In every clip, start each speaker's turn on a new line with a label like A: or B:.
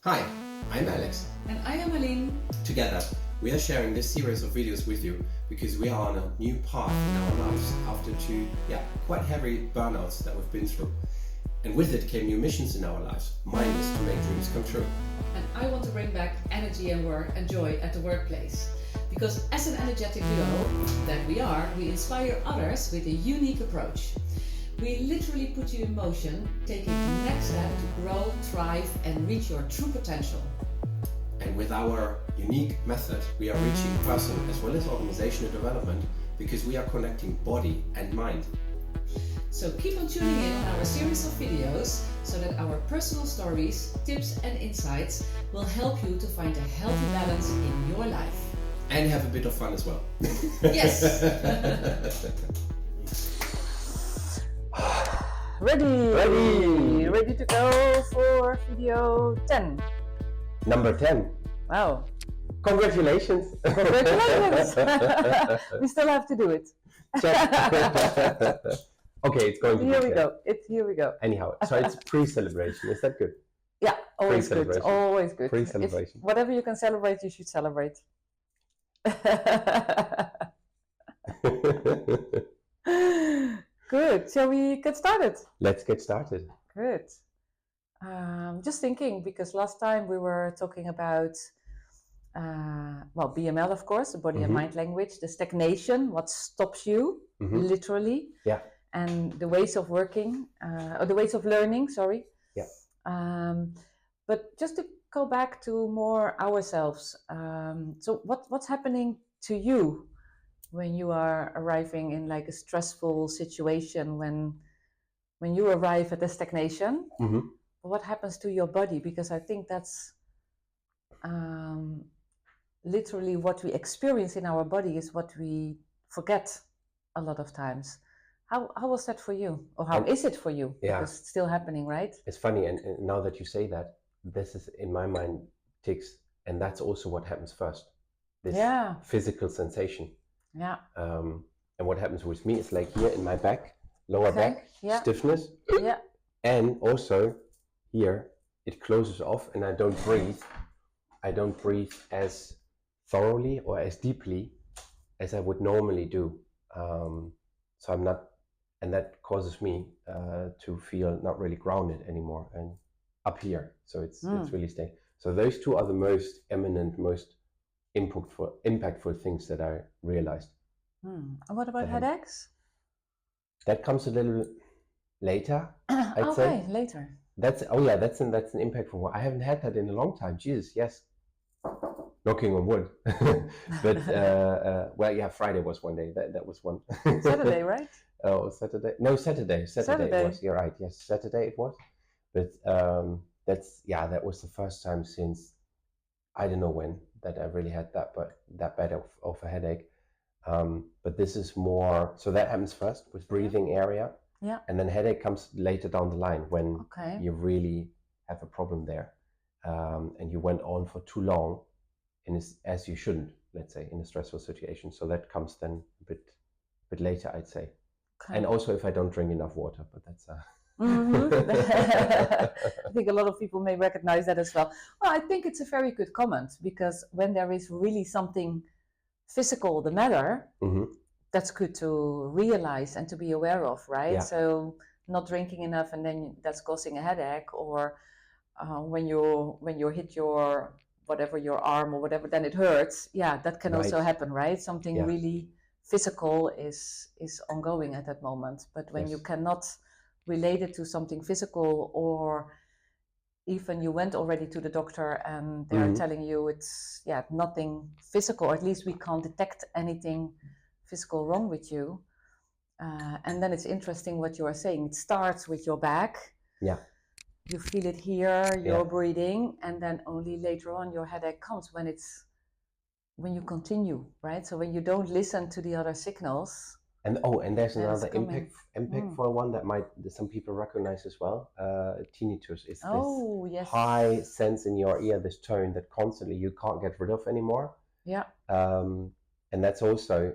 A: Hi, I'm Alex.
B: And I am Aline.
A: Together, we are sharing this series of videos with you because we are on a new path in our lives after two quite heavy burnouts that we've been through. And with it came new missions in our lives. Mine is to make dreams come true.
B: And I want to bring back energy and work and joy at the workplace. Because as an energetic duo that we are, we inspire others with a unique approach. We literally put you in motion, taking the next step to grow, thrive and reach your true potential.
A: And with our unique method, we are reaching personal as well as organizational development because we are connecting body and mind.
B: So keep on tuning in on our series of videos so that our personal stories, tips and insights will help you to find a healthy balance in your life.
A: And have a bit of fun as well.
B: Yes!
C: Ready to go for video 10.
D: Number 10.
C: Wow.
D: Congratulations.
C: Congratulations. We still have to do it.
D: Check. Okay, it's going to
C: Here
D: be
C: we
D: 10.
C: go. Here we go.
D: Anyhow, so it's pre-celebration. Is that good?
C: Yeah, always good.
D: Pre-celebration.
C: Always good.
D: Pre-celebration.
C: Whatever you can celebrate, you should celebrate. Good. Shall we get started?
D: Let's get started.
C: Good. Just thinking, because last time we were talking about, BML, of course, the body and mind language, the stagnation, what stops you, literally, and the ways of working, or the ways of learning, sorry.
D: Yeah.
C: But just to go back to more ourselves, so what's happening to you when you are arriving in like a stressful situation, when you arrive at the stagnation? What happens to your body? Because I think that's literally what we experience in our body is what we forget a lot of times. How was that for you? Or how is it for you?
D: Yeah.
C: Because it's still happening, right?
D: It's funny, and now that you say that, this is in my mind ticks, and that's also what happens first. This physical sensation.
C: Yeah.
D: And what happens with me is like here in my back, lower back, stiffness.
C: Yeah.
D: And also here it closes off and I don't breathe as thoroughly or as deeply as I would normally do. So I'm not, and that causes me to feel not really grounded anymore and up here. So it's really staying. So those two are the most eminent, most impactful things that I realized.
C: And what about headaches?
D: That comes a little later, I'd say.
C: Okay, later.
D: That's an impactful one. I haven't had that in a long time. Jesus, yes. Knocking on wood. But Friday was one day. That was one.
C: Saturday, right?
D: Oh, Saturday. No, Saturday. Saturday it was. You're right. Yes, Saturday it was. But that was the first time since I don't know when that I really had that bad of a headache. But this is more, so that happens first with breathing area.
C: Yeah.
D: And then headache comes later down the line when you really have a problem there. And you went on for too long, as you shouldn't, let's say, in a stressful situation. So that comes then a bit later, I'd say. Okay. And also if I don't drink enough water, but that's
C: I think a lot of people may recognize that as well. Well, I think it's a very good comment, because when there is really something physical the matter, that's good to realize and to be aware of, right? Yeah. So not drinking enough and then that's causing a headache, or when you hit your arm or whatever, then it hurts. Yeah, that can also happen, right? Something really physical is ongoing at that moment. But when you cannot relate it to something physical, or even you went already to the doctor and they're telling you it's nothing physical, or at least we can't detect anything physical wrong with you. And then it's interesting what you are saying. It starts with your back. Yeah. You feel it here, you're breathing, and then only later on your headache comes when you continue, right? So when you don't listen to the other signals.
D: And there's another impactful one that some people recognize as well. Tinnitus is this high sense in your ear, this tone that constantly you can't get rid of anymore. Yeah. And that's also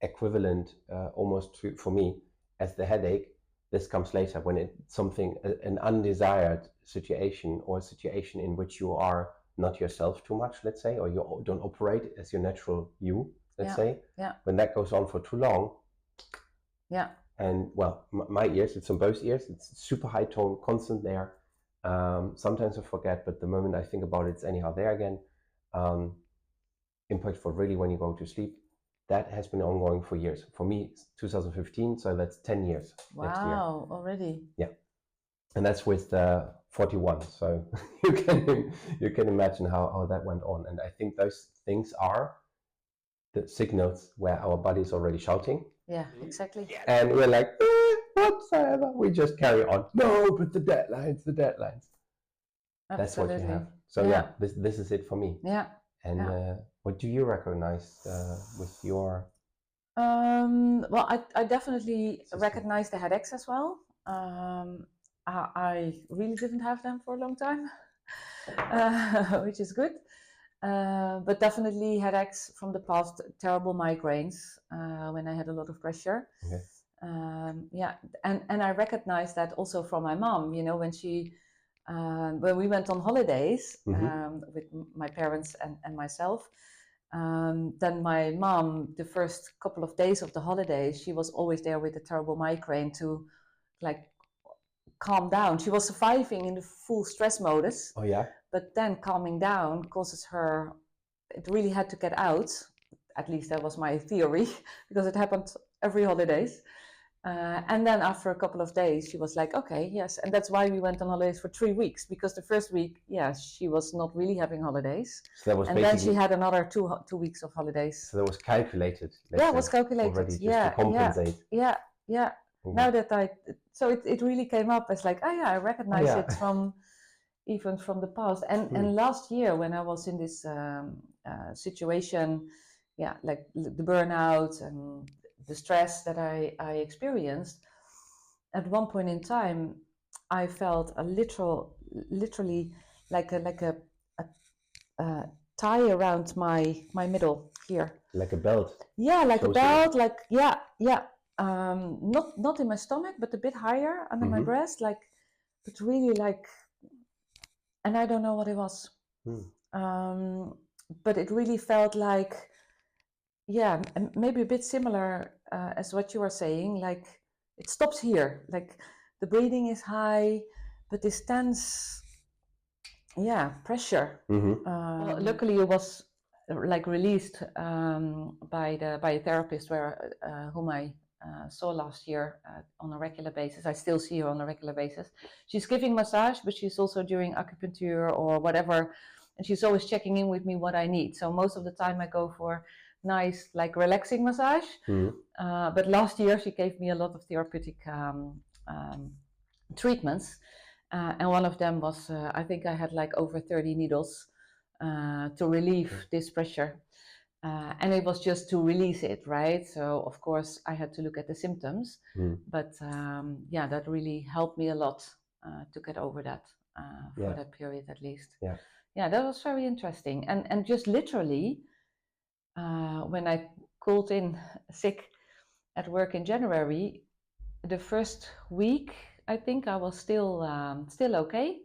D: equivalent almost for me as the headache. this comes later when it's something, an undesired situation, or a situation in which you are not yourself too much, let's say, or you don't operate as your natural you, let's say. When that goes on for too long, and well, my ears, it's on both ears, it's super high tone, constant there. Sometimes I forget, but the moment I think about it, it's anyhow there again. Impact for really when you go to sleep. That has been ongoing for years. For me, it's 2015, so that's 10 years next year.
C: Wow, already.
D: Yeah, and that's with 41. So you can imagine how that went on. And I think those things are the signals where our body is already shouting.
C: Yeah, exactly.
D: And we're like, whatsoever. We just carry on. No, but the deadlines.
C: Absolutely.
D: That's what you have. So yeah, this is it for me.
C: Yeah.
D: And what do you recognize with your?
C: Well, I definitely recognize the headaches as well. I really didn't have them for a long time, which is good. But definitely headaches from the past, terrible migraines when I had a lot of pressure.
D: Okay.
C: And I recognize that also from my mom. You know, when when we went on holidays with my parents and myself, then my mom, the first couple of days of the holidays, she was always there with a terrible migraine to like calm down. She was surviving in the full stress modus.
D: Oh yeah.
C: But then calming down causes her, it really had to get out. At least that was my theory, because it happened every holidays. And then after a couple of days, she was like, okay, yes. And that's why we went on holidays for 3 weeks, because the first week, she was not really having holidays.
D: So that was
C: and then she had another two weeks of holidays.
D: So that was calculated.
C: It was calculated.
D: Already just to compensate.
C: Yeah.
D: Mm-hmm.
C: Now that so it really came up as like, I recognize it from, even from the past. And last year when I was in this situation, like the burnout and the stress that I experienced, at one point in time, I felt literally like a tie around my middle here.
D: Like a belt.
C: Yeah, like a belt. Like not in my stomach, but a bit higher under my breast. Like, but really like, and I don't know what it was. But it really felt like, maybe a bit similar as what you were saying, like it stops here, like the breathing is high, but this tense, pressure. Well, luckily it was like released by a therapist whom I saw last year on a regular basis. I still see her on a regular basis. She's giving massage, but she's also doing acupuncture or whatever, and she's always checking in with me what I need. So most of the time I go for nice, like relaxing massage. But last year she gave me a lot of therapeutic treatments, and one of them was I think I had like over 30 needles to relieve this pressure, and it was just to release it, right? So of course I had to look at the symptoms, but that really helped me a lot to get over that for that period at least. That was very interesting. And just literally when I called in sick at work in January, the first week I think I was still okay,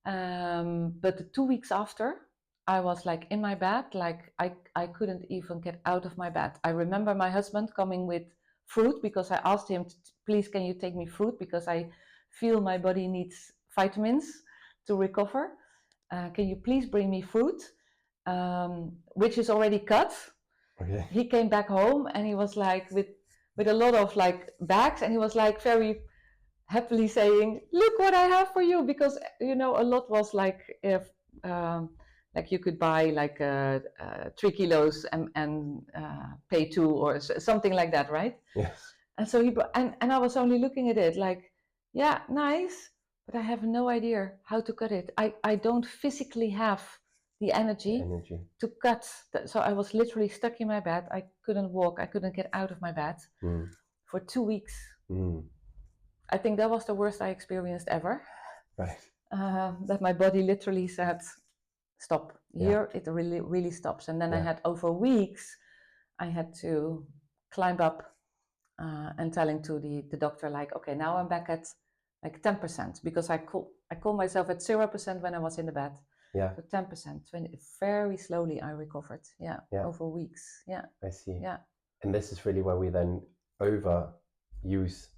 C: but the 2 weeks after, I was like in my bed, like I couldn't even get out of my bed. I remember my husband coming with fruit, because I asked him, please can you take me fruit, because I feel my body needs vitamins to recover. Can you please bring me fruit? Which is already cut. Okay. He came back home and he was like with a lot of like bags, and he was like very happily saying, look what I have for you, because a lot was like like you could buy like 3 kilos and pay 2 or something like that, right? Yes. And so and I was only looking at it like, nice, but I have no idea how to cut it. I don't physically have the energy to cut. So I was literally stuck in my bed. I couldn't walk. I couldn't get out of my bed for 2 weeks. I think that was the worst I experienced ever. Right. That my body literally said, stop. Here it really, really stops. And then I had over weeks, I had to climb up and telling to the doctor, like, okay, now I'm back at like 10%, because I call myself at 0% when I was in the bed.
D: Yeah.
C: So 10%, very slowly I recovered. Yeah. Over weeks. Yeah.
D: I see.
C: Yeah.
D: And this is really where we then overuse,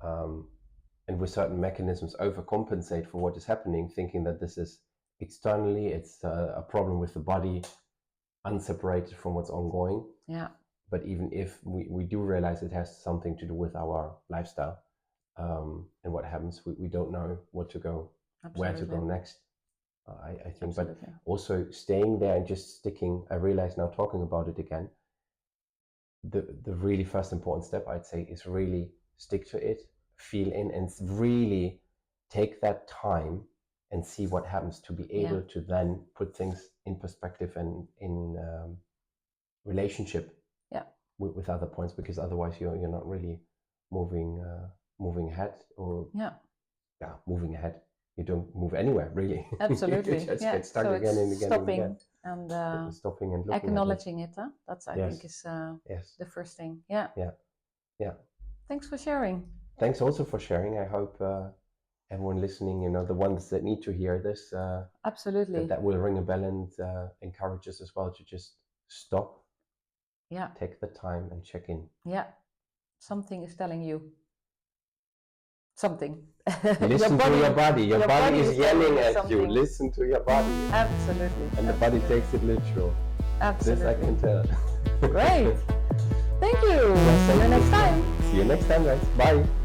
D: and with certain mechanisms overcompensate for what is happening, thinking that this is externally, it's a problem with the body, unseparated from what's ongoing.
C: Yeah.
D: But even if we do realize it has something to do with our lifestyle, and what happens, we don't know what to go, where to go next. I think, but also staying there and just sticking. I realize now, talking about it again, the really first important step, I'd say, is really stick to it, feel in, and really take that time and see what happens, to be able to then put things in perspective and in relationship with other points, because otherwise you're not really moving ahead, or moving ahead. You don't move anywhere, really.
C: Absolutely.
D: You just get stuck again and again.
C: Stopping
D: and
C: and
D: stopping and looking
C: acknowledging it. Huh? That's, I think, is the first thing. Yeah. Thanks for sharing.
D: Thanks also for sharing. I hope everyone listening, the ones that need to hear this,
C: absolutely,
D: that will ring a bell and encourage us as well to just stop.
C: Yeah.
D: Take the time and check in.
C: Yeah. Something is telling you. Something.
D: Listen to your body. Your body is yelling at you. Listen to your body.
C: Absolutely.
D: And the body takes it literal.
C: Absolutely.
D: This I can tell.
C: Great. Thank you. See you next time.
D: See you next time, guys. Bye.